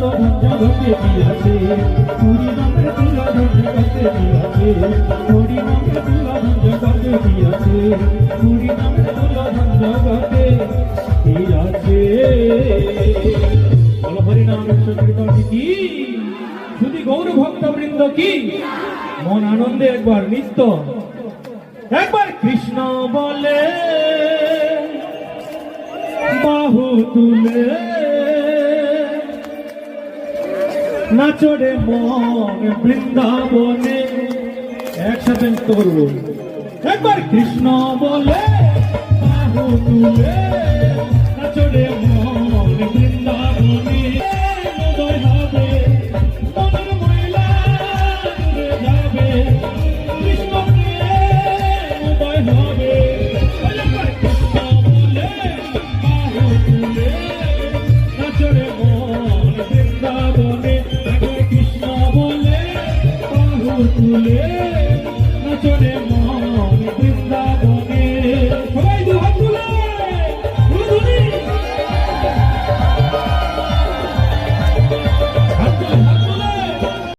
তুলধন জগতে দিয়াছে, হরি নামের তুলধন জগতে দিয়াছে, হরি নামের তুলধন জগতে দিয়াছে, হরি নামের তুলধন জগতে দিয়াছে। বলো হরি নাম সংকীর্তন কি, শুধু গৌর ভক্তবৃন্দ কি, মন আনন্দে একবার নিত্য একবার কৃষ্ণ বলে বাহু তুলে নাচরে মন বৃন্দাবনে। একসাথে নৃত্য করবো, একবার কৃষ্ণ বলে বাহু তুলে নাচরে মন বৃন্দাবনে। উদয় হবে মনের ময়লা উড়ে যাবে, কৃষ্ণ প্রেম উদয় হবে। একবার কৃষ্ণ বলে বাহু তুলে নাচরে মন বৃন্দাবনে, একবার কৃষ্ণ বলে বাহু তুলে নাচরে